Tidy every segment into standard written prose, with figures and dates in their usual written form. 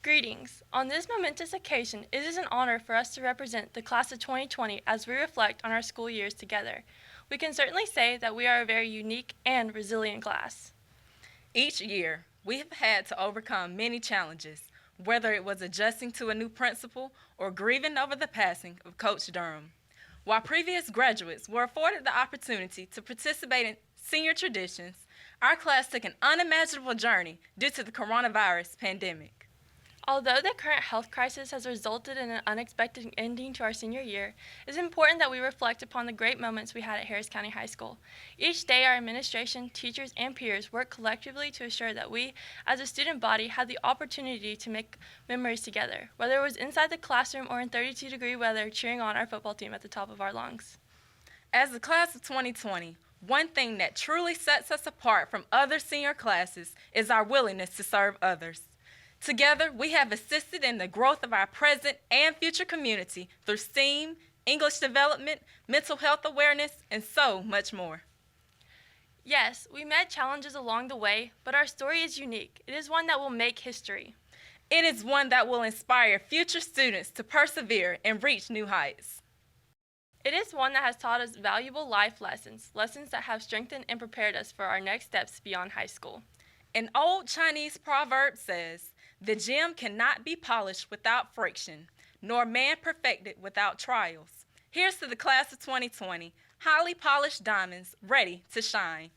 Greetings. On this momentous occasion, it is an honor for us to represent the class of 2020 as we reflect on our school years together. We can certainly say that we are a very unique and resilient class. Each year, we have had to overcome many challenges, whether it was adjusting to a new principal or grieving over the passing of Coach Durham. While previous graduates were afforded the opportunity to participate in senior traditions, our class took an unimaginable journey due to the coronavirus pandemic. Although the current health crisis has resulted in an unexpected ending to our senior year, it is important that we reflect upon the great moments we had at Harris County High School. Each day, our administration, teachers, and peers work collectively to assure that we, as a student body, had the opportunity to make memories together, whether it was inside the classroom or in 32-degree weather cheering on our football team at the top of our lungs. As the class of 2020, one thing that truly sets us apart from other senior classes is our willingness to serve others. Together, we have assisted in the growth of our present and future community through STEAM, English development, mental health awareness, and so much more. Yes, we met challenges along the way, but our story is unique. It is one that will make history. It is one that will inspire future students to persevere and reach new heights. It is one that has taught us valuable life lessons, lessons that have strengthened and prepared us for our next steps beyond high school. An old Chinese proverb says, "The gem cannot be polished without friction, nor man perfected without trials." Here's to the class of 2020, highly polished diamonds ready to shine.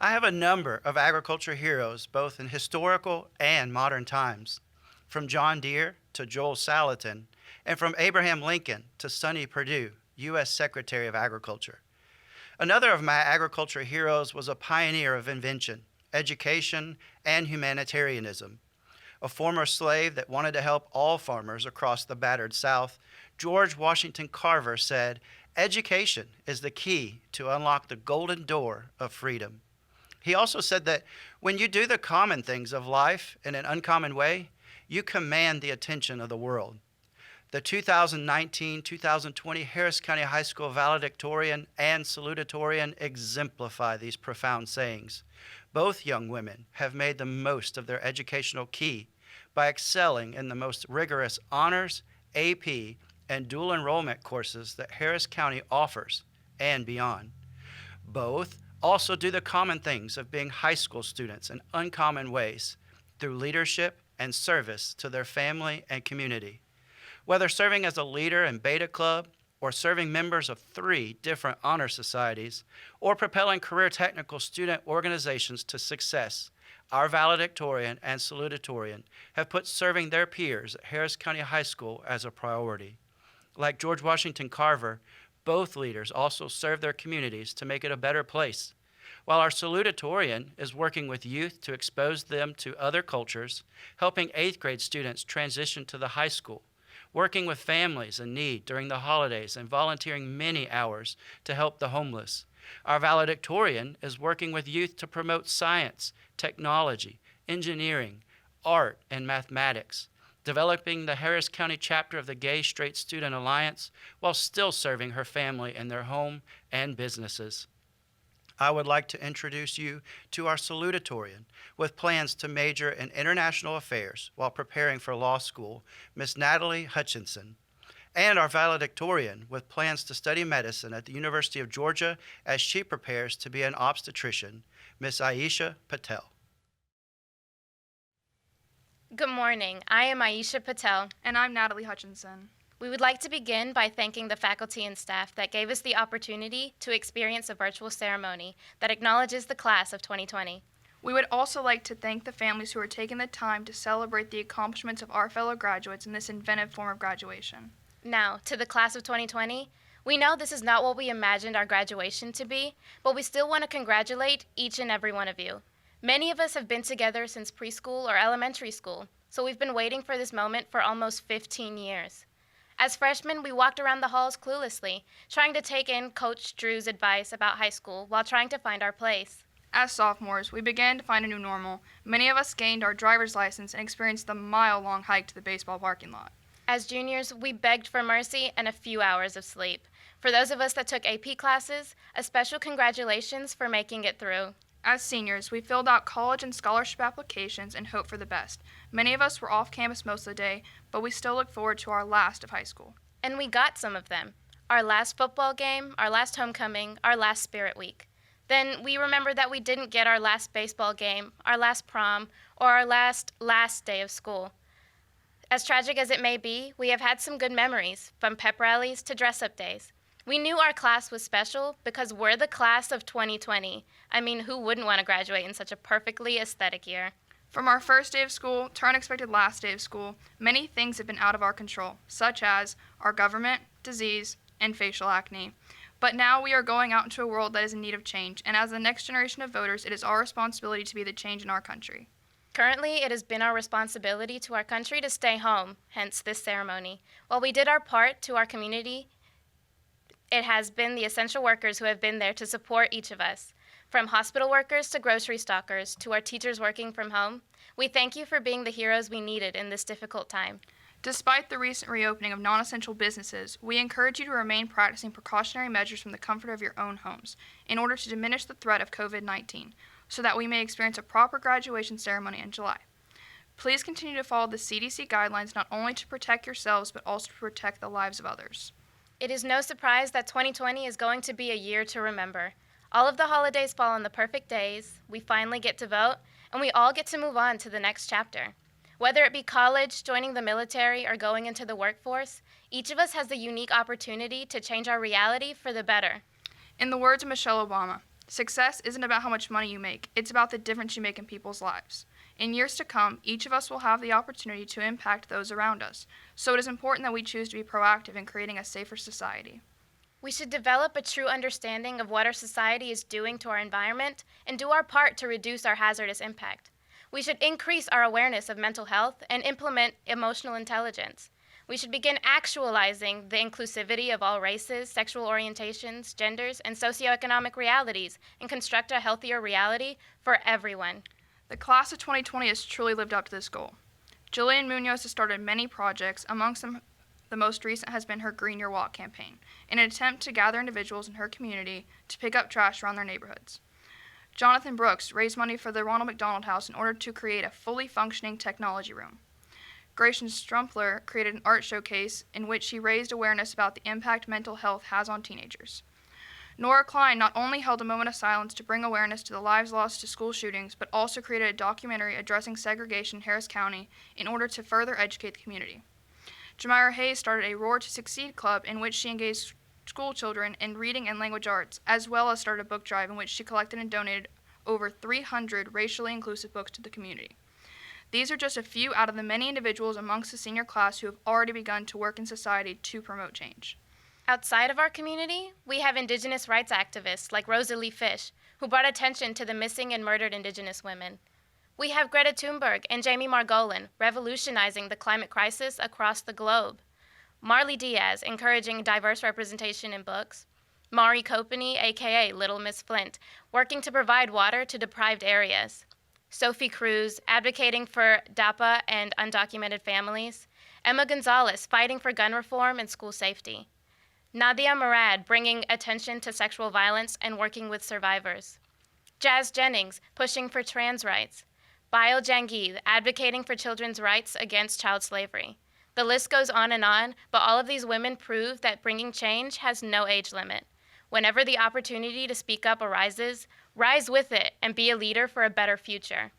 I have a number of agriculture heroes, both in historical and modern times, from John Deere to Joel Salatin, and from Abraham Lincoln to Sonny Perdue, U.S. Secretary of Agriculture. Another of my agriculture heroes was a pioneer of invention, education, and humanitarianism. A former slave that wanted to help all farmers across the battered South, George Washington Carver said, "Education is the key to unlock the golden door of freedom." He also said that when you do the common things of life in an uncommon way, you command the attention of the world. The 2019-2020 Harris County High School valedictorian and salutatorian exemplify these profound sayings. Both young women have made the most of their educational key by excelling in the most rigorous honors, AP, and dual enrollment courses that Harris County offers and beyond. Both also do the common things of being high school students in uncommon ways through leadership and service to their family and community. Whether serving as a leader in Beta Club, or serving members of 3 different honor societies, or propelling career technical student organizations to success, our valedictorian and salutatorian have put serving their peers at Harris County High School as a priority. Like George Washington Carver, both leaders also serve their communities to make it a better place. While our salutatorian is working with youth to expose them to other cultures, helping 8th grade students transition to the high school, working with families in need during the holidays and volunteering many hours to help the homeless. Our valedictorian is working with youth to promote science, technology, engineering, art, and mathematics, developing the Harris County chapter of the Gay Straight Student Alliance while still serving her family in their home and businesses. I would like to introduce you to our salutatorian with plans to major in international affairs while preparing for law school, Miss Natalie Hutchinson, and our valedictorian with plans to study medicine at the University of Georgia as she prepares to be an obstetrician, Miss Aisha Patel. Good morning. I am Aisha Patel. And I'm Natalie Hutchinson. We would like to begin by thanking the faculty and staff that gave us the opportunity to experience a virtual ceremony that acknowledges the class of 2020. We would also like to thank the families who are taking the time to celebrate the accomplishments of our fellow graduates in this inventive form of graduation. Now, to the class of 2020, we know this is not what we imagined our graduation to be, but we still want to congratulate each and every one of you. Many of us have been together since preschool or elementary school, so we've been waiting for this moment for almost 15 years. As freshmen, we walked around the halls cluelessly, trying to take in Coach Drew's advice about high school while trying to find our place. As sophomores, we began to find a new normal. Many of us gained our driver's license and experienced the mile-long hike to the baseball parking lot. As juniors, we begged for mercy and a few hours of sleep. For those of us that took AP classes, a special congratulations for making it through. As seniors, we filled out college and scholarship applications and hoped for the best. Many of us were off campus most of the day, but we still look forward to our last of high school. And we got some of them. Our last football game, our last homecoming, our last spirit week. Then we remember that we didn't get our last baseball game, our last prom, or our last day of school. As tragic as it may be, we have had some good memories, from pep rallies to dress-up days. We knew our class was special because we're the class of 2020. I mean, who wouldn't want to graduate in such a perfectly aesthetic year? From our first day of school to our unexpected last day of school, many things have been out of our control, such as our government, disease, and facial acne. But now we are going out into a world that is in need of change, and as the next generation of voters, it is our responsibility to be the change in our country. Currently, it has been our responsibility to our country to stay home, hence this ceremony. While we did our part to our community, it has been the essential workers who have been there to support each of us. From hospital workers to grocery stockers to our teachers working from home, we thank you for being the heroes we needed in this difficult time. Despite the recent reopening of non-essential businesses, we encourage you to remain practicing precautionary measures from the comfort of your own homes in order to diminish the threat of COVID-19, so that we may experience a proper graduation ceremony in July. Please continue to follow the CDC guidelines not only to protect yourselves, but also to protect the lives of others. It is no surprise that 2020 is going to be a year to remember. All of the holidays fall on the perfect days, we finally get to vote, and we all get to move on to the next chapter. Whether it be college, joining the military, or going into the workforce, each of us has the unique opportunity to change our reality for the better. In the words of Michelle Obama, success isn't about how much money you make, it's about the difference you make in people's lives. In years to come, each of us will have the opportunity to impact those around us, so it is important that we choose to be proactive in creating a safer society. We should develop a true understanding of what our society is doing to our environment and do our part to reduce our hazardous impact. We should increase our awareness of mental health and implement emotional intelligence. We should begin actualizing the inclusivity of all races, sexual orientations, genders, and socioeconomic realities and construct a healthier reality for everyone. The class of 2020 has truly lived up to this goal. Jillian Munoz has started many projects. Amongst them, the most recent has been her Green Your Walk campaign, in an attempt to gather individuals in her community to pick up trash around their neighborhoods. Jonathan Brooks raised money for the Ronald McDonald House in order to create a fully functioning technology room. Grayson Strumpler created an art showcase in which he raised awareness about the impact mental health has on teenagers. Nora Klein not only held a moment of silence to bring awareness to the lives lost to school shootings, but also created a documentary addressing segregation in Harris County in order to further educate the community. Jamira Hayes started a Roar to Succeed club in which she engaged school children in reading and language arts, as well as started a book drive in which she collected and donated over 300 racially inclusive books to the community. These are just a few out of the many individuals amongst the senior class who have already begun to work in society to promote change. Outside of our community, we have Indigenous rights activists like Rosalie Fish, who brought attention to the missing and murdered Indigenous women. We have Greta Thunberg and Jamie Margolin revolutionizing the climate crisis across the globe. Marley Diaz encouraging diverse representation in books. Mari Kopany, aka Little Miss Flint, working to provide water to deprived areas. Sophie Cruz advocating for DAPA and undocumented families. Emma Gonzalez fighting for gun reform and school safety. Nadia Murad bringing attention to sexual violence and working with survivors. Jazz Jennings pushing for trans rights. Bayo Jangid advocating for children's rights against child slavery. The list goes on, but all of these women prove that bringing change has no age limit. Whenever the opportunity to speak up arises, rise with it and be a leader for a better future.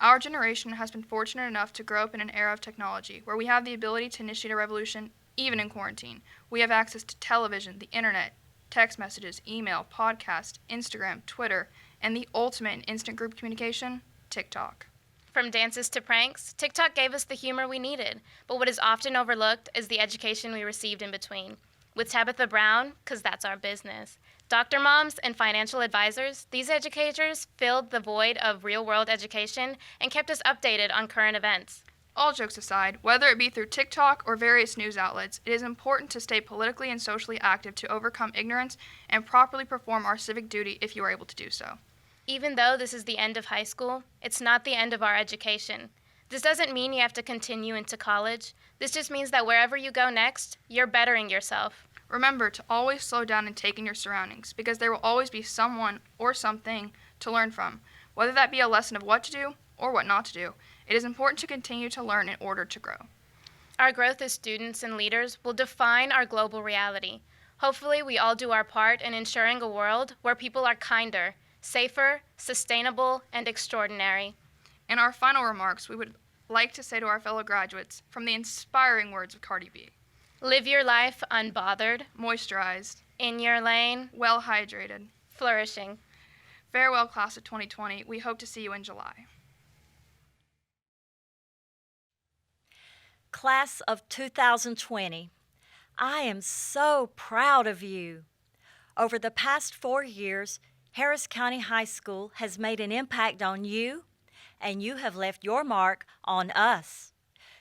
Our generation has been fortunate enough to grow up in an era of technology where we have the ability to initiate a revolution even in quarantine. We have access to television, the internet, text messages, email, podcast, Instagram, Twitter, and the ultimate in instant group communication, TikTok. From dances to pranks, TikTok gave us the humor we needed, but what is often overlooked is the education we received in between. With Tabitha Brown, 'cause that's our business, Dr. Moms, and financial advisors, these educators filled the void of real-world education and kept us updated on current events. All jokes aside, whether it be through TikTok or various news outlets, it is important to stay politically and socially active to overcome ignorance and properly perform our civic duty if you are able to do so. Even though this is the end of high school, it's not the end of our education. This doesn't mean you have to continue into college. This just means that wherever you go next, you're bettering yourself. Remember to always slow down and take in your surroundings, because there will always be someone or something to learn from. Whether that be a lesson of what to do or what not to do, it is important to continue to learn in order to grow. Our growth as students and leaders will define our global reality. Hopefully, we all do our part in ensuring a world where people are kinder, safer, sustainable, and extraordinary. In our final remarks, we would like to say to our fellow graduates, from the inspiring words of Cardi B, Live your life unbothered, moisturized, in your lane, well hydrated. flourishing. Farewell, class of 2020. We hope to see you in July. Class of 2020, I am so proud of you. Over the past 4 years, Harris County High School has made an impact on you, and you have left your mark on us.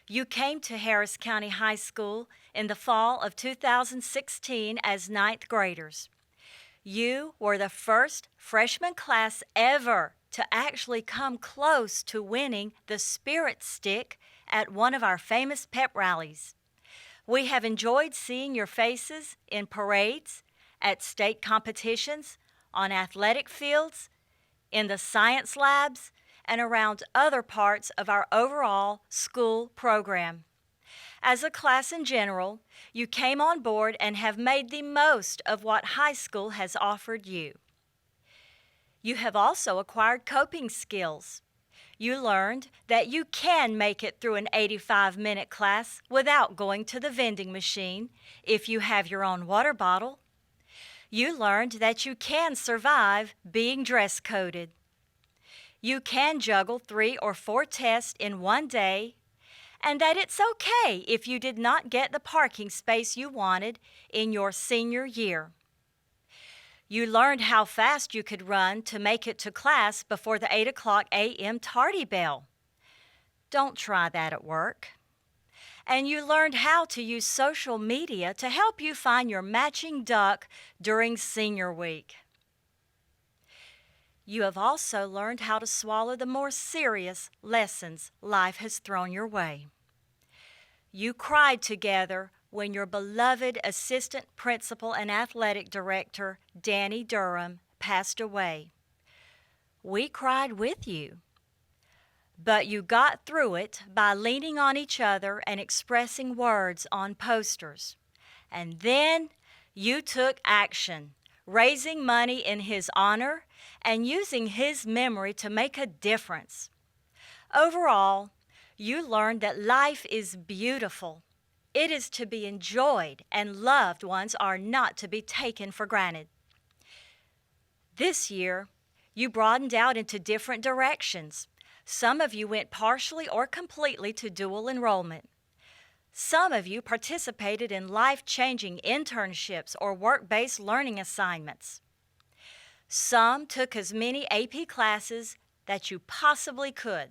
You came to Harris County High School in the fall of 2016 as ninth graders. You were the first freshman class ever to actually come close to winning the Spirit Stick at one of our famous pep rallies. We have enjoyed seeing your faces in parades, at state competitions, on athletic fields, in the science labs, and around other parts of our overall school program. As a class in general, you came on board and have made the most of what high school has offered you. You have also acquired coping skills. You learned that you can make it through an 85-minute class without going to the vending machine if you have your own water bottle. You learned that you can survive being dress-coded. You can juggle 3 or 4 tests in one day, and that it's okay if you did not get the parking space you wanted in your senior year. You learned how fast you could run to make it to class before the 8 o'clock a.m. tardy bell. Don't try that at work. And you learned how to use social media to help you find your matching duck during senior week. You have also learned how to swallow the more serious lessons life has thrown your way. You cried together when your beloved assistant principal and athletic director, Danny Durham, passed away. We cried with you. But you got through it by leaning on each other and expressing words on posters. And then you took action, raising money in his honor and using his memory to make a difference. Overall, you learned that life is beautiful. It is to be enjoyed, and loved ones are not to be taken for granted. This year, you broadened out into different directions. Some of you went partially or completely to dual enrollment. Some of you participated in life-changing internships or work-based learning assignments. Some took as many AP classes that you possibly could.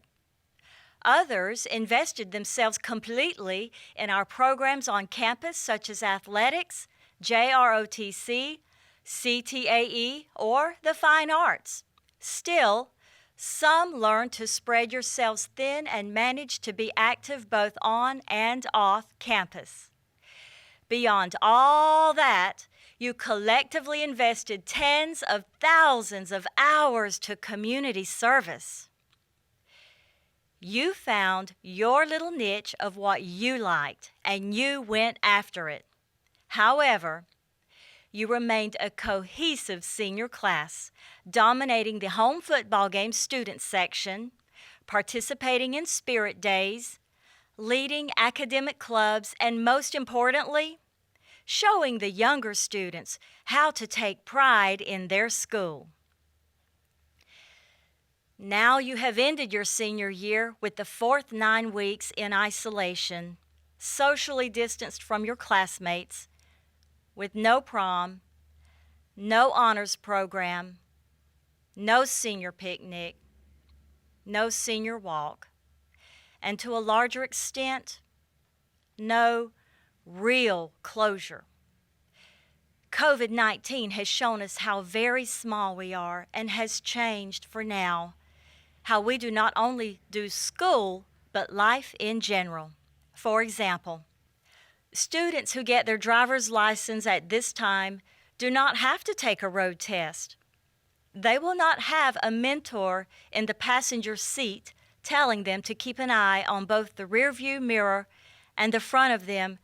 Others invested themselves completely in our programs on campus, such as athletics, JROTC, CTAE, or the fine arts. Still, some learned to spread yourselves thin and managed to be active both on and off campus. Beyond all that, you collectively invested tens of thousands of hours to community service. You found your little niche of what you liked, and you went after it. However, you remained a cohesive senior class, dominating the home football game student section, participating in spirit days, leading academic clubs, and most importantly, showing the younger students how to take pride in their school. Now you have ended your senior year with the fourth 9 weeks in isolation, socially distanced from your classmates, with no prom, no honors program, no senior picnic, no senior walk, and to a larger extent, no real closure. COVID-19 has shown us how very small we are and has changed for now how we do not only do school, but life in general. For example, students who get their driver's license at this time do not have to take a road test. They will not have a mentor in the passenger seat telling them to keep an eye on both the rearview mirror and the front of them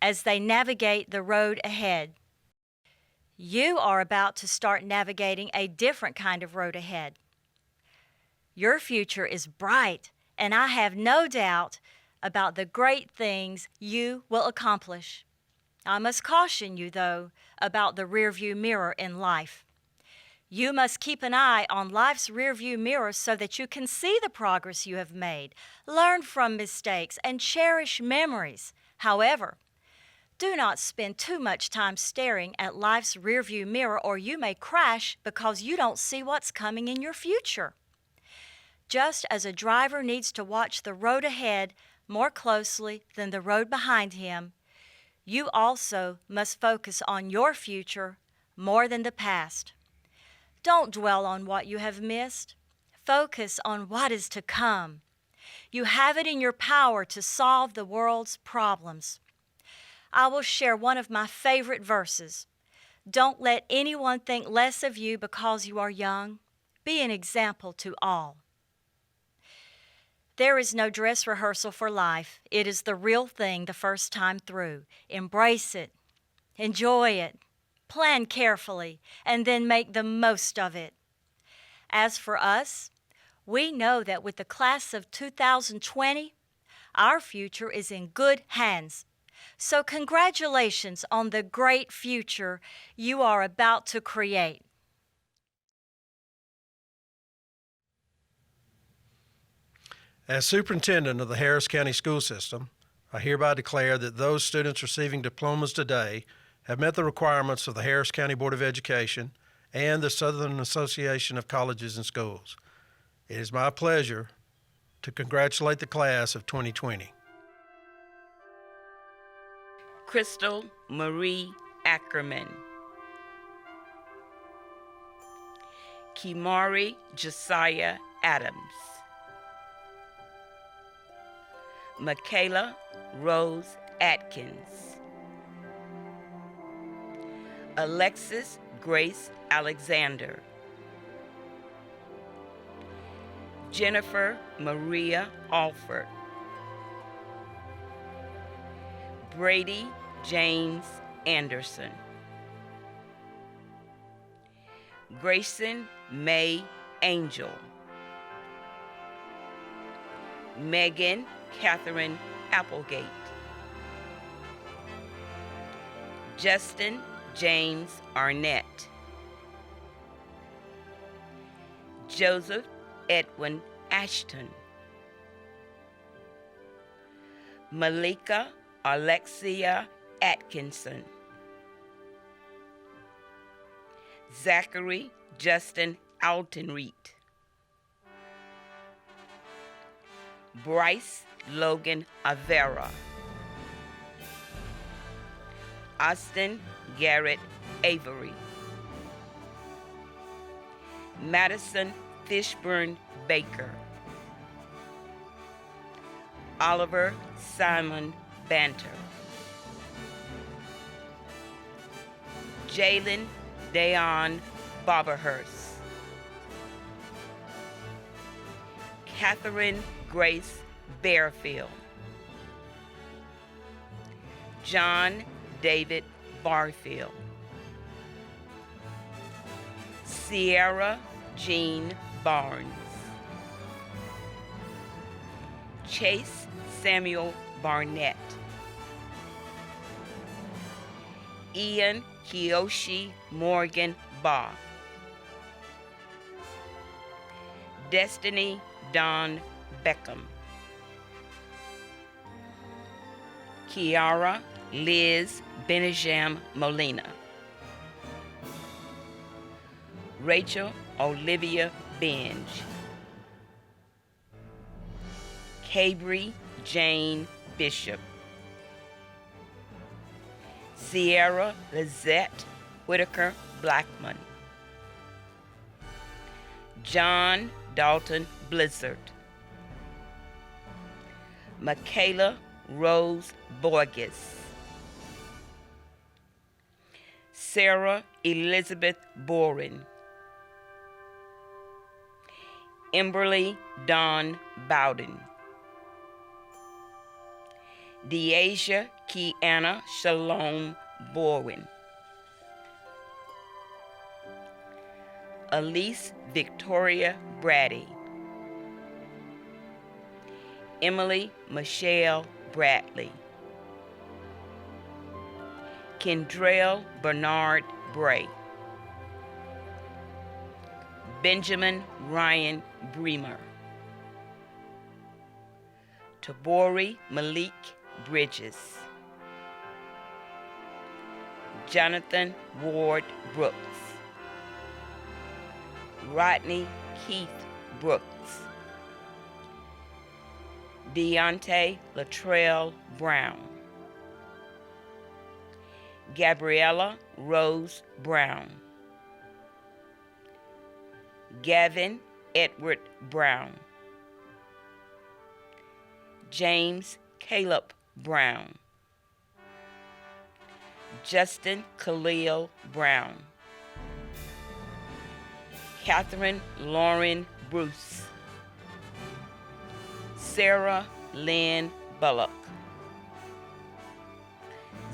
as they navigate the road ahead. You are about to start navigating a different kind of road ahead. Your future is bright, and I have no doubt about the great things you will accomplish. I must caution you, though, about the rearview mirror in life. You must keep an eye on life's rearview mirror so that you can see the progress you have made, learn from mistakes, and cherish memories. However, do not spend too much time staring at life's rearview mirror, or you may crash because you don't see what's coming in your future. Just as a driver needs to watch the road ahead more closely than the road behind him, you also must focus on your future more than the past. Don't dwell on what you have missed. Focus on what is to come. You have it in your power to solve the world's problems. I will share one of my favorite verses. Don't let anyone think less of you because you are young. Be an example to all. There is no dress rehearsal for life. It is the real thing the first time through. Embrace it. Enjoy it. Plan carefully, and then make the most of it. As for us, we know that with the class of 2020, our future is in good hands. So congratulations on the great future you are about to create. As superintendent of the Harris County School System, I hereby declare that those students receiving diplomas today have met the requirements of the Harris County Board of Education and the Southern Association of Colleges and Schools. It is my pleasure to congratulate the class of 2020. Crystal Marie Ackerman, Kimari Josiah Adams, Michaela Rose Atkins, Alexis Grace Alexander, Jennifer Maria Alford, Brady James Anderson, Grayson May Angel, Megan Catherine Applegate, Justin James Arnett, Joseph Edwin Ashton, Malika Alexia Atkinson, Zachary Justin Altenreet, Bryce Logan Avera, Austin Garrett Avery, Madison Fishburne Baker, Oliver Simon Banter, Jalen Dayon Barberhurst, Catherine Grace Bearfield, John David Barfield, Sierra Jean Barnes, Chase Samuel Barnett, Ian Kiyoshi Morgan Baugh, Destiny Dawn Beckham, Kiara Liz Benijam Molina, Rachel Olivia Binge, Cabry Jane Bishop, Sierra Lizette Whitaker Blackman, John Dalton Blizzard, Michaela Rose Borges, Sarah Elizabeth Boren, Emberly Dawn Bowden, Deasia Kiana Shalom Borwin, Elise Victoria Brady, Emily Michelle Bradley, Kendrell Bernard Bray, Benjamin Ryan Bremer, Tabori Malik Bridges, Jonathan Ward Brooks, Rodney Keith Brooks, Deontay Latrell Brown, Gabriella Rose Brown, Gavin Edward Brown, James Caleb Brown, Justin Khalil Brown, Catherine Lauren Bruce, Sarah Lynn Bullock,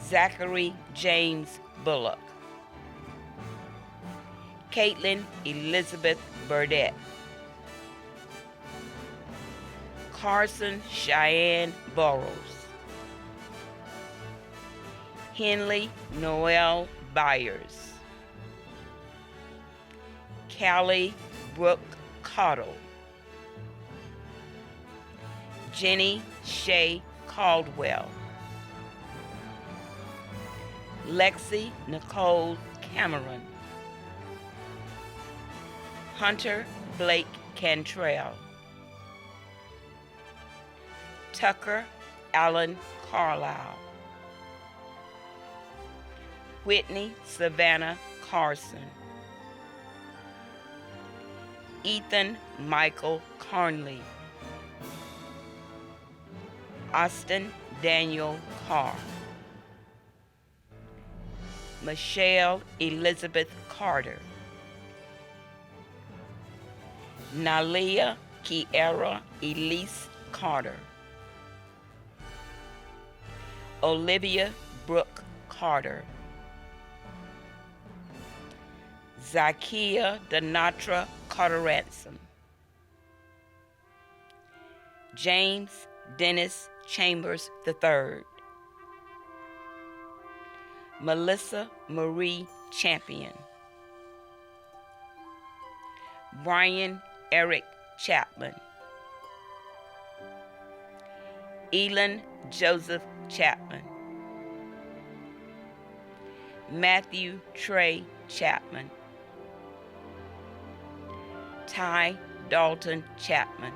Zachary James Bullock, Caitlin Elizabeth Burdett, Carson Cheyenne Burrows, Henley Noel Byers, Callie Brooke Cottle, Jenny Shea Caldwell, Lexi Nicole Cameron, Hunter Blake Cantrell, Tucker Allen Carlisle, Whitney Savannah Carson, Ethan Michael Carnley, Austin Daniel Carr, Michelle Elizabeth Carter, Nalia Kiera Elise Carter, Olivia Brooke Carter, Zakia Denatra Carter Ransom, James Dennis Chambers III, Melissa Marie Champion, Brian Eric Chapman, Elon Joseph Chapman, Matthew Trey Chapman, Ty Dalton Chapman,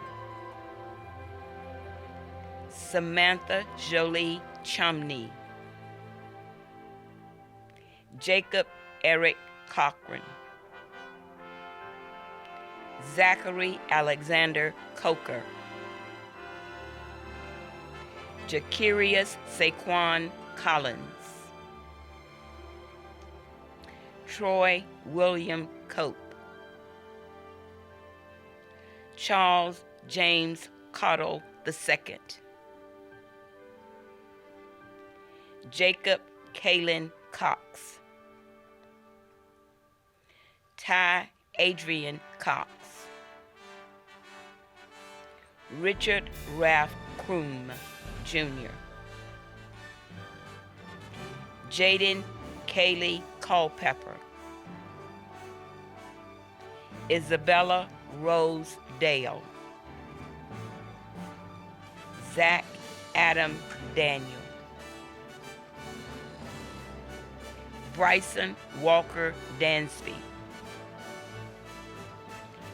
Samantha Jolie Chumney, Jacob Eric Cochran, Zachary Alexander Coker, Jakirius Saquon Collins, Troy William Cope, Charles James Cottle II, Jacob Kalen Cox, Ty Adrian Cox, Richard Ralph Kroom Jr., Jaden Kaylee Culpepper, Isabella Rose Dale, Zach Adam Daniel, Bryson Walker Dansby,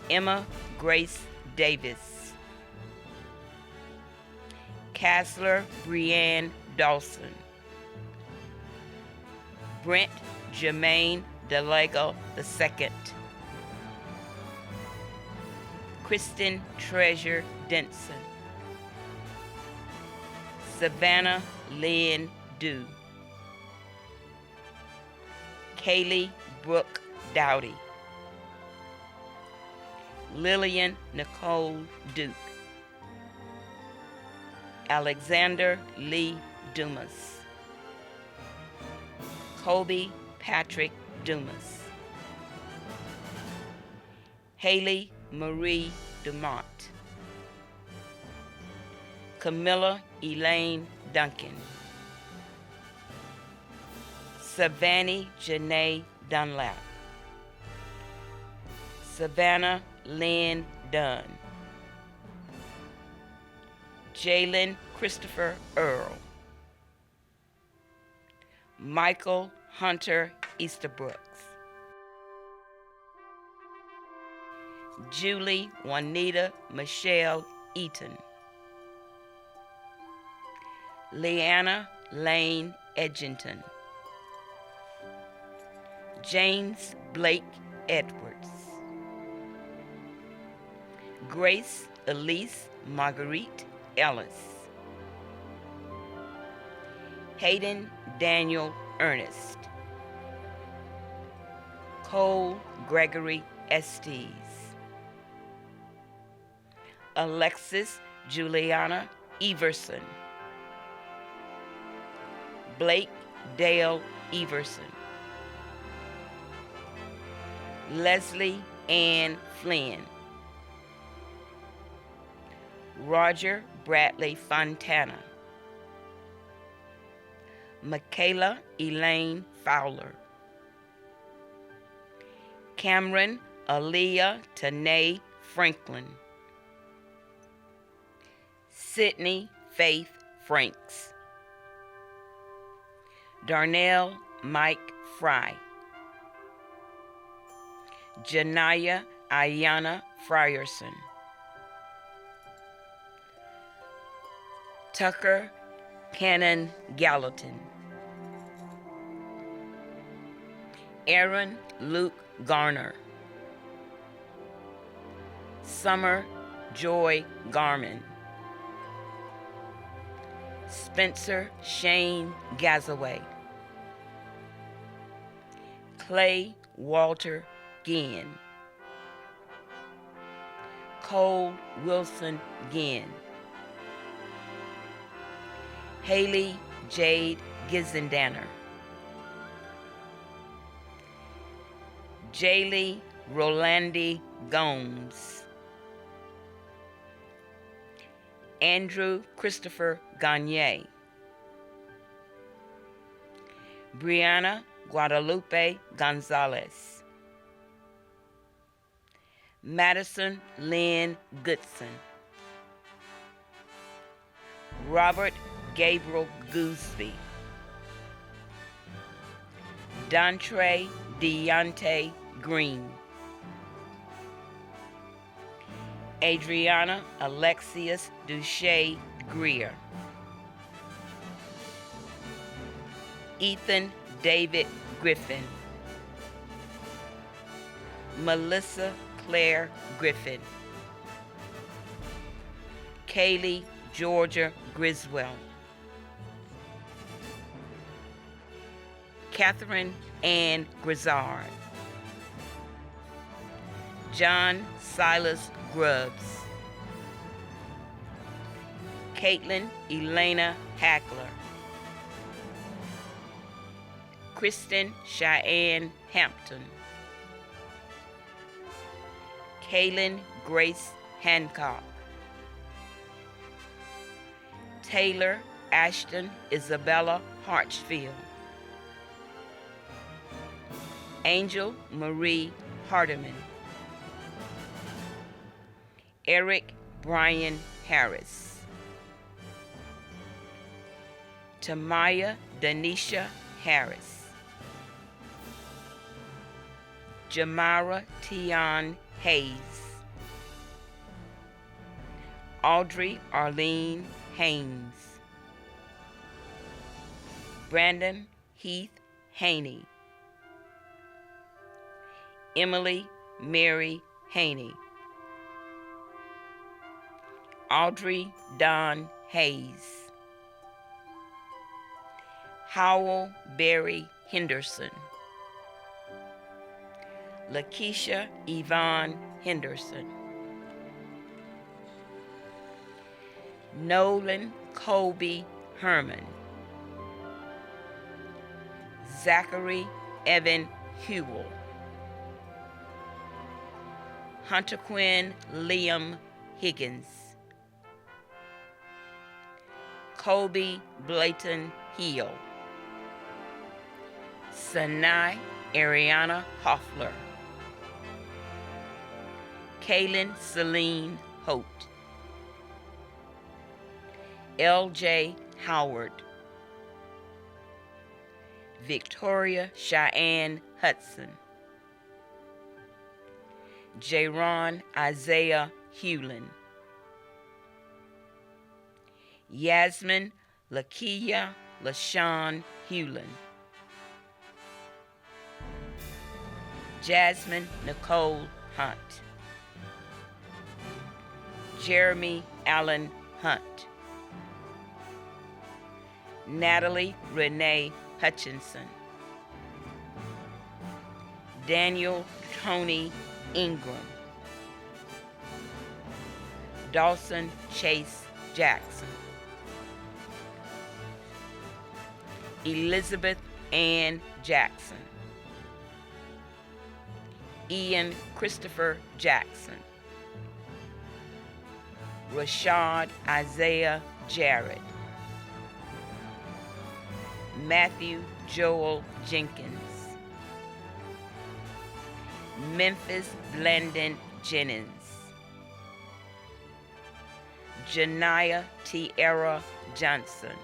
Emma Grace Davis, Castler Brianne Dawson, Brent Jermaine DeLego II, Kristen Treasure Denson, Savannah Lynn Dew, Kaylee Brooke Dowdy, Lillian Nicole Duke, Alexander Lee Dumas, Kobe Patrick Dumas, Haley Marie Dumont, Camilla Elaine Duncan, Savannah Janae Dunlap, Savannah Lynn Dunn, Jalen Christopher Earl, Michael Hunter Easterbrooks, Julie Juanita Michelle Eaton, Leanna Lane Edgington, James Blake Edwards, Grace Elise Marguerite Ellis, Hayden Daniel Ernest, Cole Gregory Estes, Alexis Juliana Everson, Blake Dale Everson, Leslie Ann Flynn, Roger Bradley Fontana, Michaela Elaine Fowler, Cameron Aaliyah Tanae Franklin, Sydney Faith Franks, Darnell Mike Fry, Janaya Ayana Frierson, Tucker Cannon Gallatin, Aaron Luke Garner, Summer Joy Garman, Spencer Shane Gazaway, Clay Walter Ginn, Cole Wilson Ginn, Haley Jade Gizendanner, Jaylee Rolandi Gomes, Andrew Christopher Gagne, Brianna Guadalupe Gonzalez, Madison Lynn Goodson, Robert Gabriel Gooseby, Dontre Deontay Green, Adriana Alexius Duche Greer, Ethan David Griffin, Melissa Claire Griffin, Kaylee Georgia Griswell, Catherine Ann Grizzard, John Silas Grubbs, Caitlin Elena Hackler, Kristen Cheyenne Hampton, Kaylin Grace Hancock, Taylor Ashton Isabella Hartsfield, Angel Marie Hardiman, Eric Brian Harris, Tamaya Denisha Harris, Jamara Tion Hayes, Audrey Arlene Haynes, Brandon Heath Haney, Emily Mary Haney, Audrey Don Hayes, Howell Berry Henderson, Lakeisha Yvonne Henderson, Nolan Colby Herman, Zachary Evan Hewell, Hunter Quinn Liam Higgins, Colby Blayton Hill, Sanai Ariana Hoffler, Kaylin Celine Holt, L.J. Howard, Victoria Cheyenne Hudson, Jaron Isaiah Hewlin, Yasmin Lakia LaShawn Hewlin, Jasmine Nicole Hunt, Jeremy Allen Hunt, Natalie Renee Hutchinson, Daniel Tony Ingram, Dawson Chase Jackson, Elizabeth Ann Jackson, Ian Christopher Jackson, Rashad Isaiah Jarrett, Matthew Joel Jenkins, Memphis Blandon Jennings, Janiyah Tierra Johnson,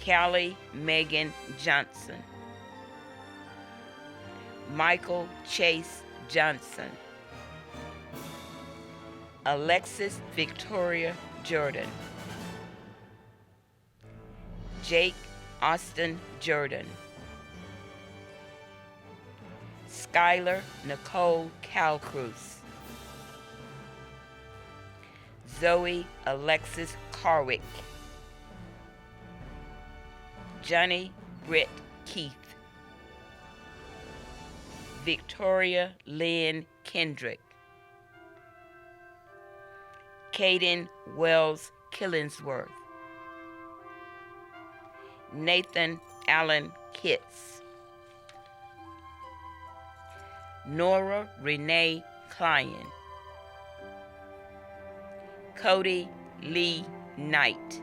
Callie Megan Johnson, Michael Chase Johnson, Alexis Victoria Jordan, Jake Austin Jordan, Skylar Nicole Calcruz, Zoe Alexis Carwick, Johnny Britt Keith, Victoria Lynn Kendrick, Caden Wells Killingsworth, Nathan Allen Kitts, Nora Renee Klein, Cody Lee Knight,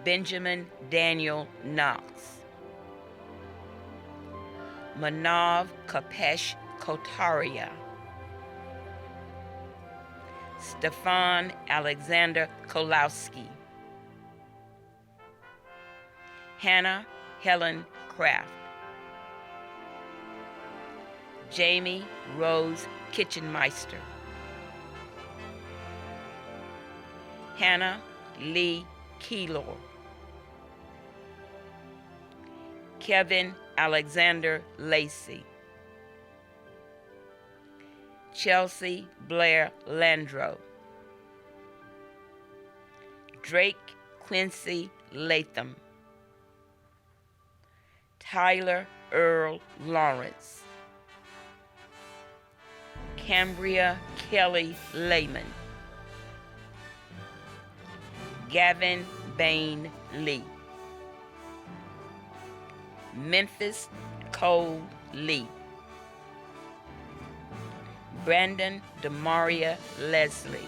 Benjamin Daniel Knox, Manav Kapesh Kotaria, Stefan Alexander Kolowski, Hannah Helen Kraft, Jamie Rose Kitchenmeister, Hannah Lee Keylor, Kevin Alexander Lacey, Chelsea Blair Landro, Drake Quincy Latham, Tyler Earl Lawrence, Cambria Kelly Lehman, Gavin Bain Lee, Memphis Cole Lee, Brandon Demaria Leslie,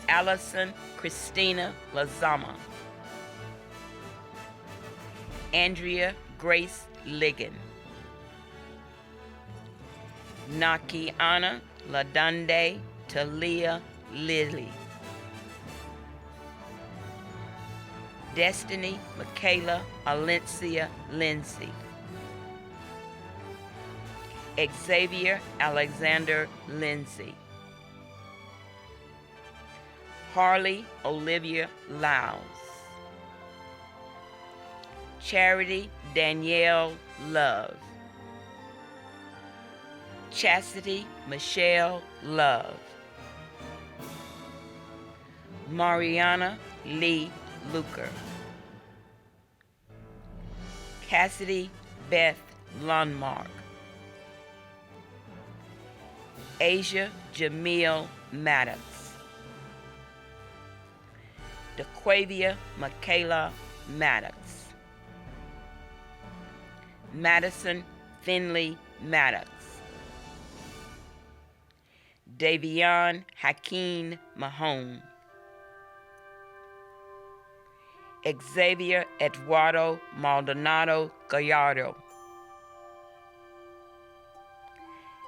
Allison Christina Lazama, Andrea Grace Ligon, Nakiana Ladunde Talia Lilly, Destiny Michaela Alencia Lindsay, Xavier Alexander Lindsay, Harley Olivia Lyles, Charity Danielle Love, Chastity Michelle Love, Mariana Lee Luker, Cassidy Beth Lundmark, Asia Jamil Maddox, DeQuavia Michaela Maddox, Madison Finley Maddox, Davion Hakeem Mahone, Xavier Eduardo Maldonado Gallardo,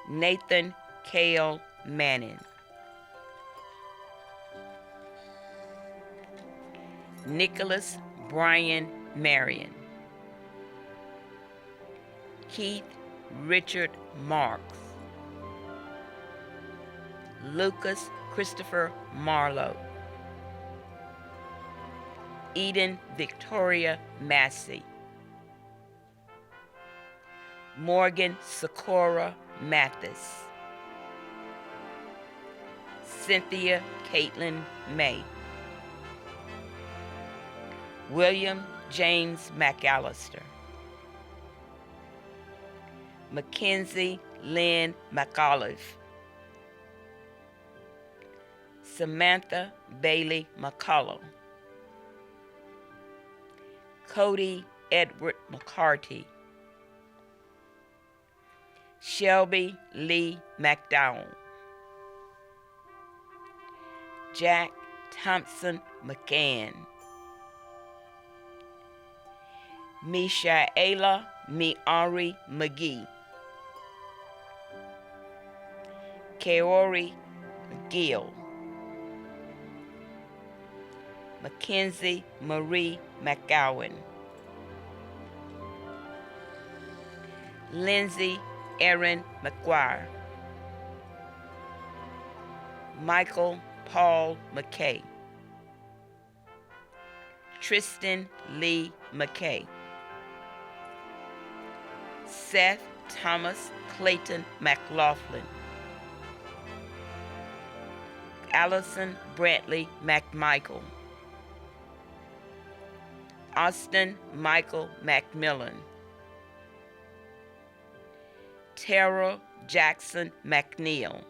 Nathan Cale Manning, Nicholas Brian Marion, Keith Richard Marks, Lucas Christopher Marlowe, Eden Victoria Massey, Morgan Socorro Mathis, Cynthia Caitlin May, William James McAllister, Mackenzie Lynn McAuliffe, Samantha Bailey McCullough, Cody Edward McCarty, Shelby Lee McDowell, Jack Thompson McCann, Mishaela Miari McGee, Kaori Gill, Mackenzie Marie McGowan, Lindsay Erin McGuire, Michael Paul McKay, Tristan Lee McKay, Seth Thomas Clayton McLaughlin, Allison Brantley McMichael, Austin Michael McMillan, Tara Jackson McNeil,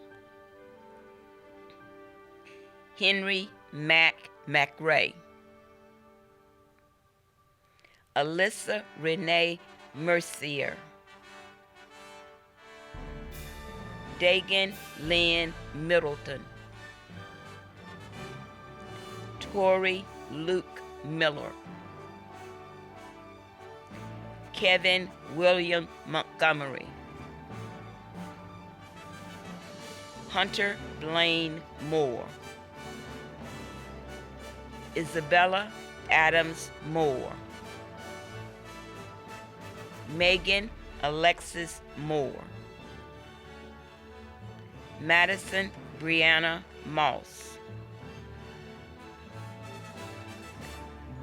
Henry Mack McRae, Alyssa Renee Mercier, Dagan Lynn Middleton, Tori Luke Miller, Kevin William Montgomery, Hunter Blaine Moore, Isabella Adams Moore, Megan Alexis Moore, Madison Brianna Moss,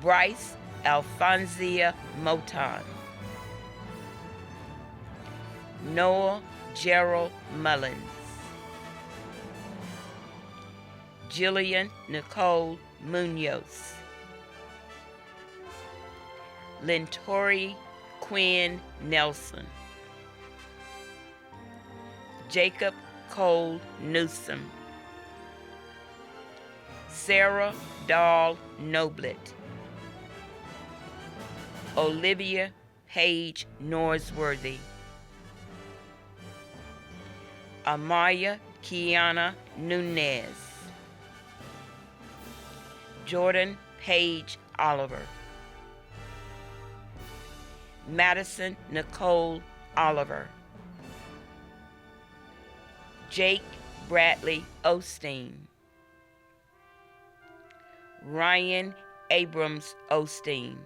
Bryce Alfonsia Moton, Noah Gerald Mullins, Jillian Nicole Munoz, Lentori Quinn Nelson, Jacob Cole Newsom, Sarah Dahl Noblet, Olivia Page Norsworthy, Amaya Kiana Nunez, Jordan Page Oliver, Madison Nicole Oliver, Jake Bradley Osteen, Ryan Abrams Osteen,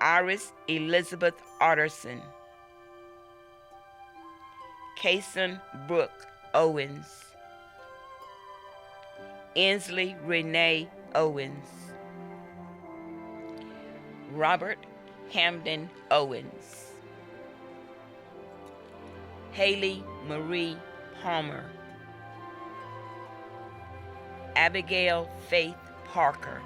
Iris Elizabeth Otterson, Kason Brooke Owens, Inslee Renee Owens, Robert Hamden Owens, Haley Marie Palmer, Abigail Faith Parker,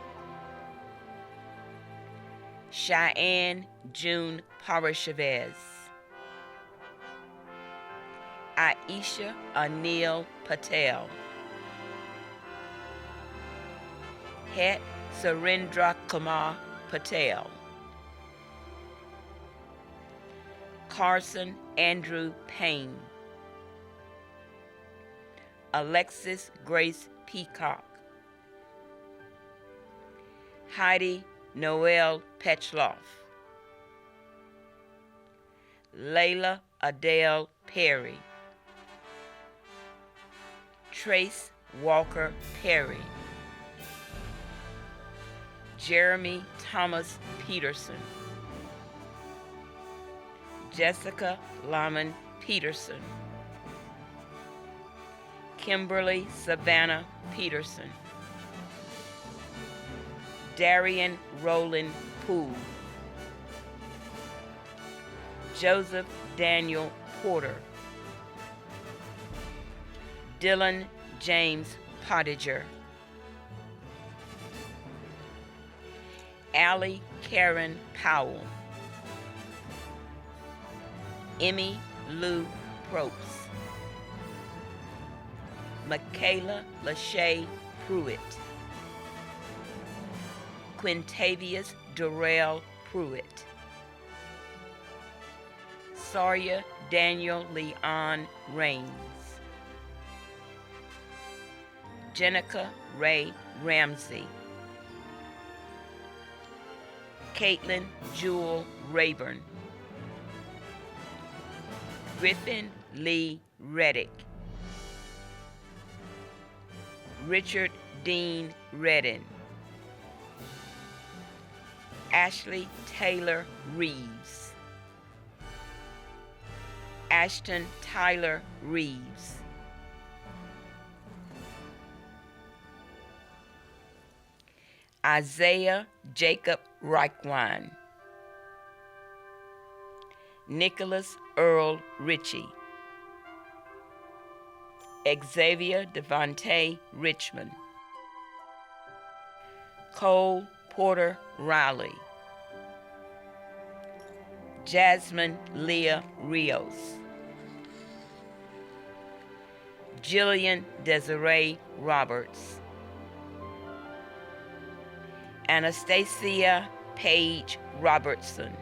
Cheyenne June Parachavez, Aisha Anil Patel, Het Surendra Kumar Patel, Carson Andrew Payne, Alexis Grace Peacock, Heidi Noel Petchloff, Layla Adele Perry, Trace Walker Perry, Jeremy Thomas Peterson, Jessica Lyman Peterson, Kimberly Savannah Peterson, Darian Roland Poole, Joseph Daniel Porter, Dylan James Pottinger, Allie Karen Powell, Emmy Lou Probst, Michaela Lachey Pruitt, Quintavious Durrell Pruitt, Sawyer Daniel Leon Rains, Jenica Ray Ramsey, Caitlin Jewel Rayburn, Griffin Lee Reddick, Richard Dean Redden, Ashley Taylor Reeves, Ashton Tyler Reeves, Isaiah Jacob Reichwein, Nicholas Earl Ritchie, Xavier Devontae Richmond, Cole Porter Riley, Jasmine Leah Rios, Jillian Desiree Roberts, Anastasia Page Robertson,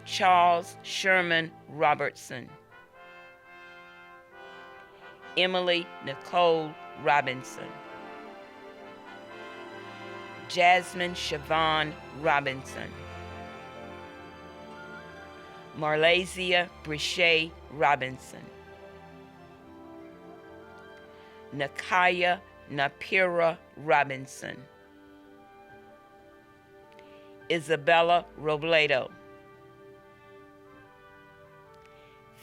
Charles Sherman Robertson, Emily Nicole Robinson, Jasmine Siobhan Robinson, Marlasia Brichet Robinson, Nakaya Napira Robinson, Isabella Robledo,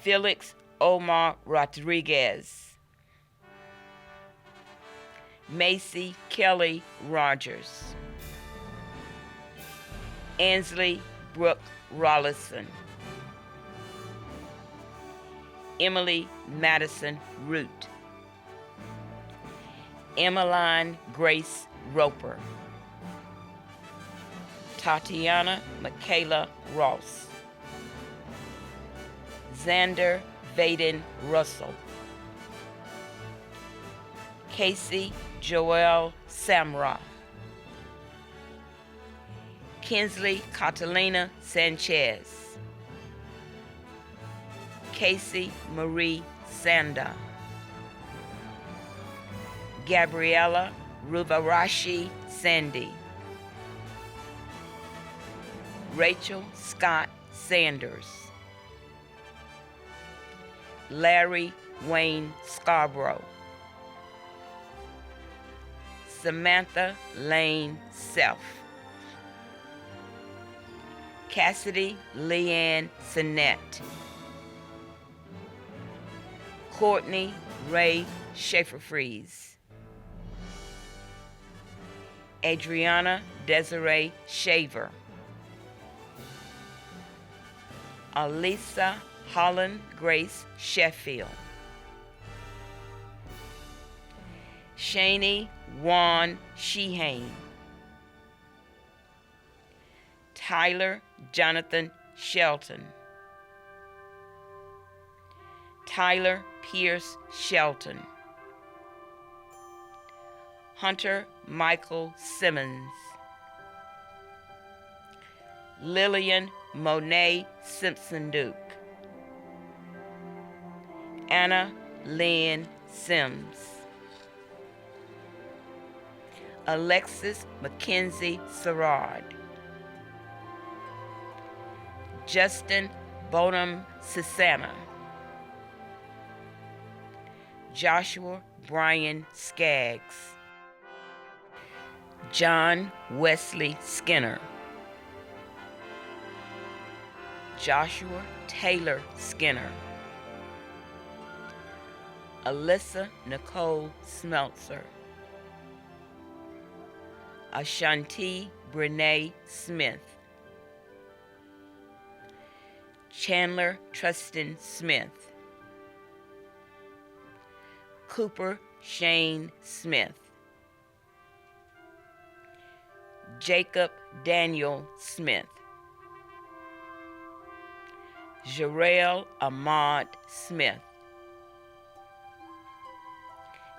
Felix Omar Rodriguez, Macy Kelly Rogers, Ansley Brooke Rollison, Emily Madison Root, Emmeline Grace Roper, Tatiana Michaela Ross, Xander Vaden Russell, Casey Joel Samra, Kinsley Catalina Sanchez, Casey Marie Sanda, Gabriella Ruvarashi Sandy, Rachel Scott Sanders, Larry Wayne Scarborough, Samantha Lane Self, Cassidy Leanne Sinnett, Courtney Ray Schaefer-Fries, Adriana Desiree Shaver, Alisa Holland Grace Sheffield, Shani Juan Shehane, Tyler Jonathan Shelton, Tyler Pierce Shelton, Hunter Michael Simmons, Lillian Monet Simpson Duke, Anna Lynn Sims, Alexis Mackenzie Sarad, Justin Bonham Sisana, Joshua Brian Skaggs, John Wesley Skinner, Joshua Taylor Skinner, Alyssa Nicole Smeltzer, Ashanti Brene Smith, Chandler Trustin Smith, Cooper Shane Smith, Jacob Daniel Smith, Jarrell Ahmad Smith,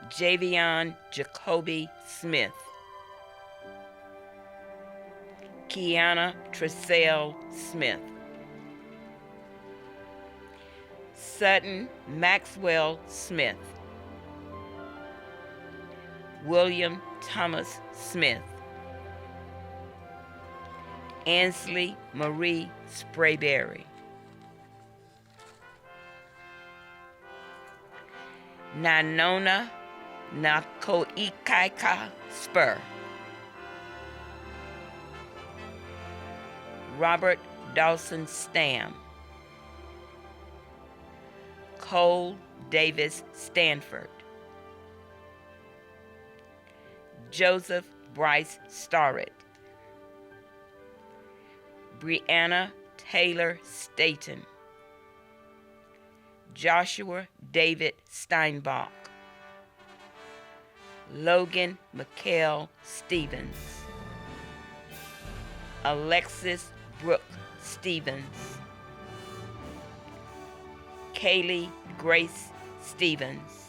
Javion Jacoby Smith, Kiana Tressell Smith, Sutton Maxwell Smith, William Thomas Smith, Ansley Marie Sprayberry, Nanona Nakoikaika Spur, Robert Dawson Stam, Cole Davis Stanford, Joseph Bryce Starrett, Brianna Taylor Staten, Joshua David Steinbach, Logan McKell Stevens, Alexis Brooke Stevens, Kaylee Grace Stevens,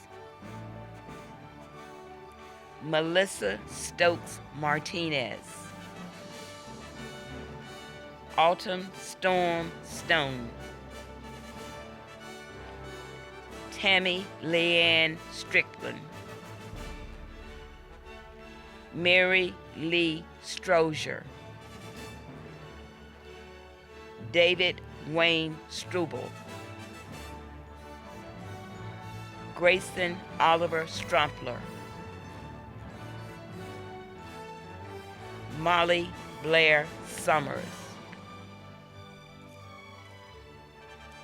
Melissa Stokes Martinez, Autumn Storm Stone, Tammy Leanne Strickland, Mary Lee Strozier, David Wayne Struble, Grayson Oliver Strumpler, Molly Blair Summers,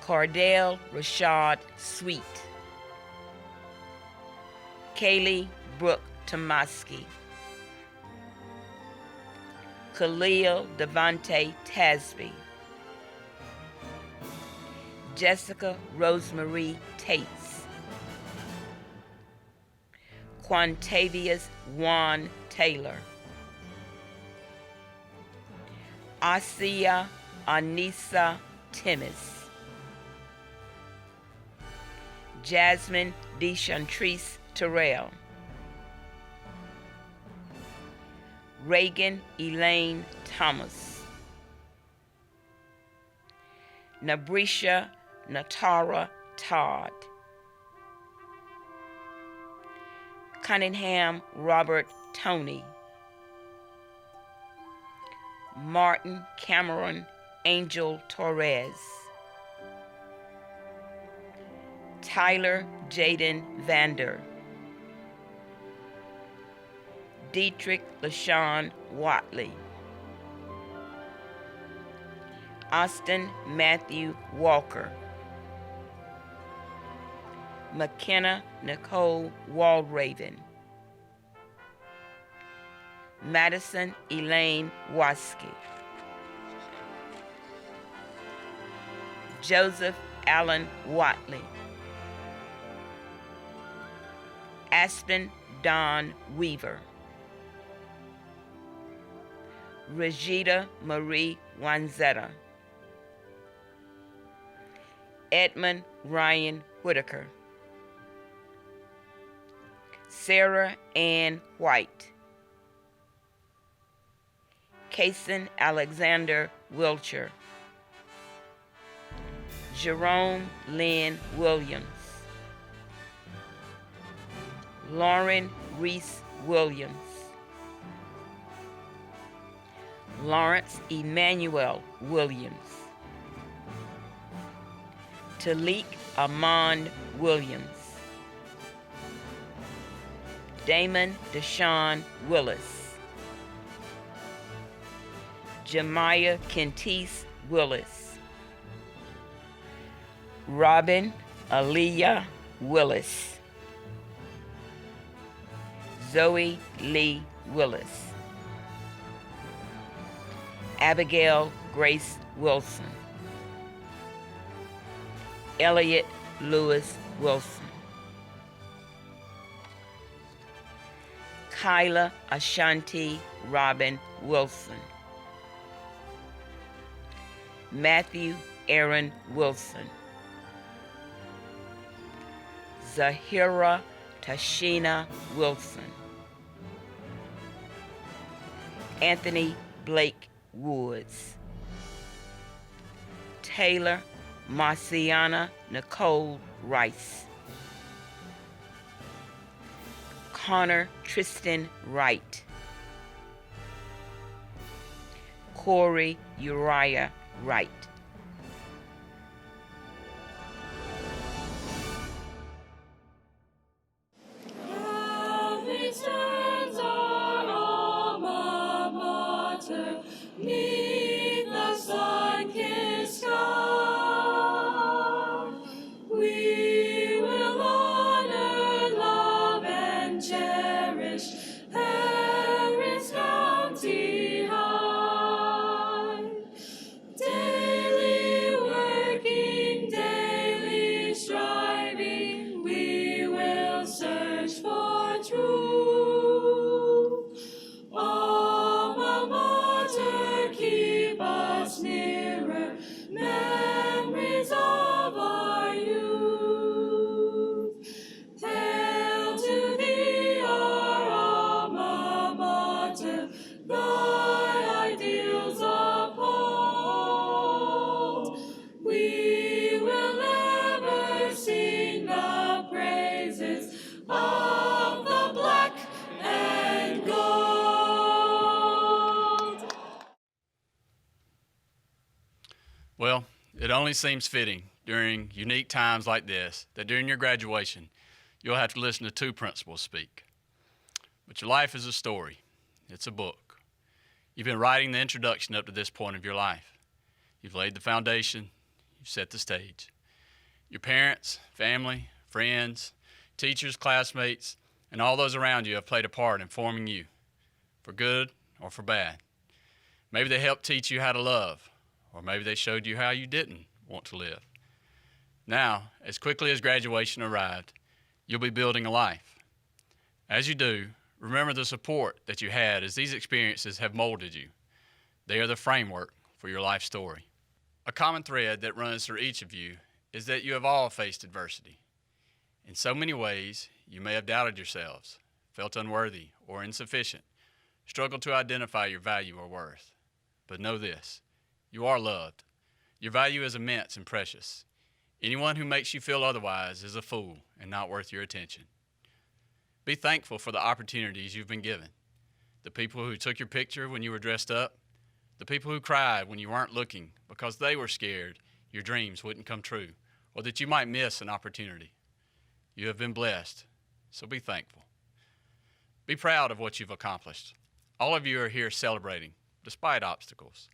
Cardell Rashad Sweet, Kaylee Brooke Tomaski, Khalil Devante Tasby, Jessica Rosemarie Tates, Quantavious Juan Taylor, Asia Anissa Timmis, Jasmine DeChantrice Terrell, Reagan Elaine Thomas, Nabrisha Natara Todd, Cunningham Robert Tony, Martin Cameron Angel Torres, Tyler Jaden Vander, Dietrich LaShawn Watley, Austin Matthew Walker, McKenna Nicole Walraven, Madison Elaine Waski, Joseph Allen Watley, Aspen Don Weaver, Regita Marie Wanzetta, Edmund Ryan Whitaker. Sarah Ann White. Kason Alexander Wilcher. Jerome Lynn Williams. Lauren Reese Williams. Lawrence Emmanuel Williams. Talik Amand Williams. Damon Deshaun Willis. Jemiah Kentise Willis. Robin Aaliyah Willis. Zoe Lee Willis. Abigail Grace Wilson. Elliot Lewis Wilson. Kyla Ashanti Robin Wilson. Matthew Aaron Wilson. Zahira Tashina Wilson. Anthony Blake Woods. Taylor Marciana Nicole Rice. Connor Tristan Wright. Corey Uriah Wright. Well, it only seems fitting during unique times like this that during your graduation, you'll have to listen to two principals speak. But your life is a story. It's a book. You've been writing the introduction up to this point of your life. You've laid the foundation. You've set the stage. Your parents, family, friends, teachers, classmates, and all those around you have played a part in forming you, for good or for bad. Maybe they helped teach you how to love, or maybe they showed you how you didn't want to live. Now, as quickly as graduation arrived, you'll be building a life. As you do, remember the support that you had as these experiences have molded you. They are the framework for your life story. A common thread that runs through each of you is that you have all faced adversity. In so many ways, you may have doubted yourselves, felt unworthy or insufficient, struggled to identify your value or worth. But know this, you are loved. Your value is immense and precious. Anyone who makes you feel otherwise is a fool and not worth your attention. Be thankful for the opportunities you've been given. The people who took your picture when you were dressed up, the people who cried when you weren't looking because they were scared your dreams wouldn't come true or that you might miss an opportunity. You have been blessed, so be thankful. Be proud of what you've accomplished. All of you are here celebrating, despite obstacles.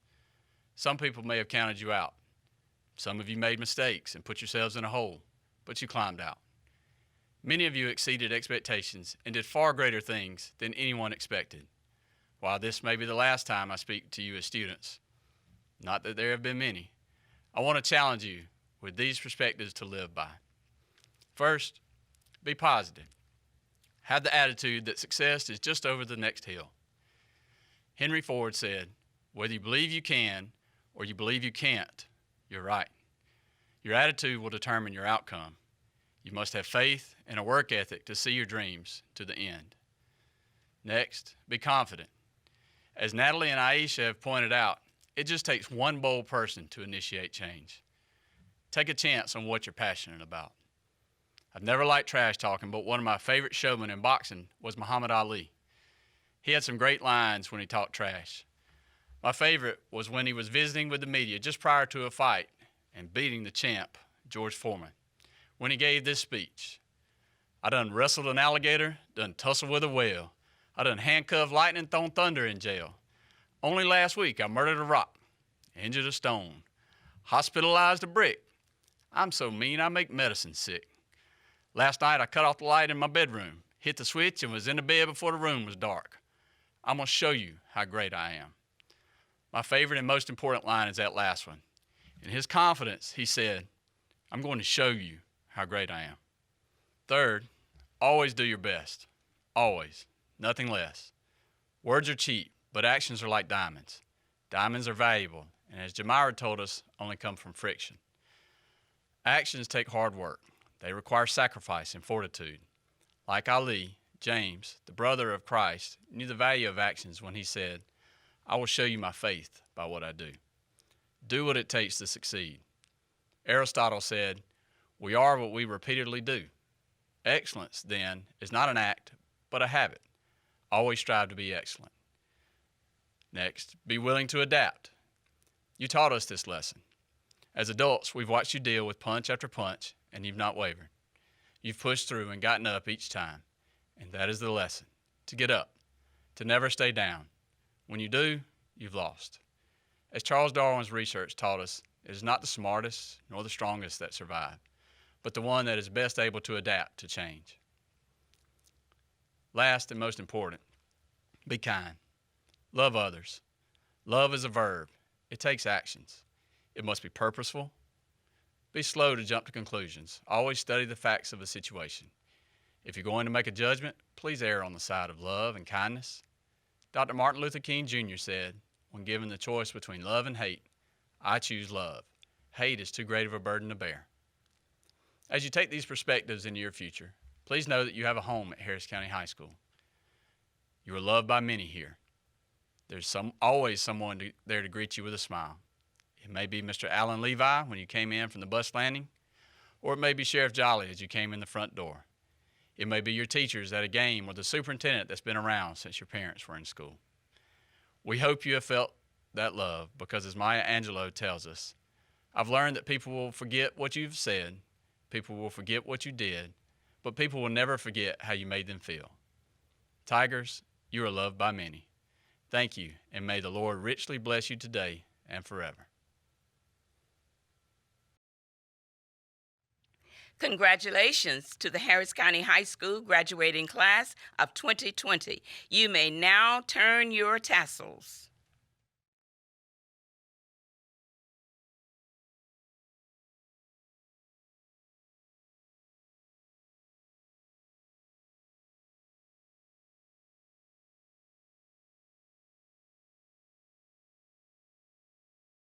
Some people may have counted you out. Some of you made mistakes and put yourselves in a hole, but you climbed out. Many of you exceeded expectations and did far greater things than anyone expected. While this may be the last time I speak to you as students, not that there have been many, I want to challenge you with these perspectives to live by. First, be positive. Have the attitude that success is just over the next hill. Henry Ford said, "Whether you believe you can or you believe you can't, you're right." Your attitude will determine your outcome. You must have faith and a work ethic to see your dreams to the end. Next, be confident. As Natalie and Aisha have pointed out, it just takes one bold person to initiate change. Take a chance on what you're passionate about. I've never liked trash talking, but one of my favorite showmen in boxing was Muhammad Ali. He had some great lines when he talked trash. My favorite was when he was visiting with the media just prior to a fight and beating the champ, George Foreman, when he gave this speech. I done wrestled an alligator, done tussled with a whale. I done handcuffed lightning, thrown thunder in jail. Only last week I murdered a rock, injured a stone, hospitalized a brick. I'm so mean I make medicine sick. Last night I cut off the light in my bedroom, hit the switch and was in the bed before the room was dark. I'm gonna show you how great I am. My favorite and most important line is that last one. In his confidence, he said, I'm going to show you how great I am. Third, always do your best. Always. Nothing less. Words are cheap, but actions are like diamonds. Diamonds are valuable, and as Jamira told us, only come from friction. Actions take hard work. They require sacrifice and fortitude. Like Ali, James, the brother of Christ, knew the value of actions when he said, I will show you my faith by what I do. Do what it takes to succeed. Aristotle said, we are what we repeatedly do. Excellence, then, is not an act, but a habit. Always strive to be excellent. Next, be willing to adapt. You taught us this lesson. As adults, we've watched you deal with punch after punch, and you've not wavered. You've pushed through and gotten up each time, and that is the lesson, to get up, to never stay down. When you do, you've lost. As Charles Darwin's research taught us, it is not the smartest nor the strongest that survive, but the one that is best able to adapt to change. Last and most important, be kind. Love others. Love is a verb. It takes actions. It must be purposeful. Be slow to jump to conclusions. Always study the facts of a situation. If you're going to make a judgment, please err on the side of love and kindness. Dr. Martin Luther King Jr. said, when given the choice between love and hate, I choose love. Hate is too great of a burden to bear. As you take these perspectives into your future, please know that you have a home at Harris County High School. You are loved by many here. There's always someone there to greet you with a smile. It may be Mr. Alan Levi when you came in from the bus landing, or it may be Sheriff Jolly as you came in the front door. It may be your teachers at a game or the superintendent that's been around since your parents were in school. We hope you have felt that love because, as Maya Angelou tells us, I've learned that people will forget what you've said, people will forget what you did, but people will never forget how you made them feel. Tigers, you are loved by many. Thank you, and may the Lord richly bless you today and forever. Congratulations to the Harris County High School graduating class of 2020. You may now turn your tassels.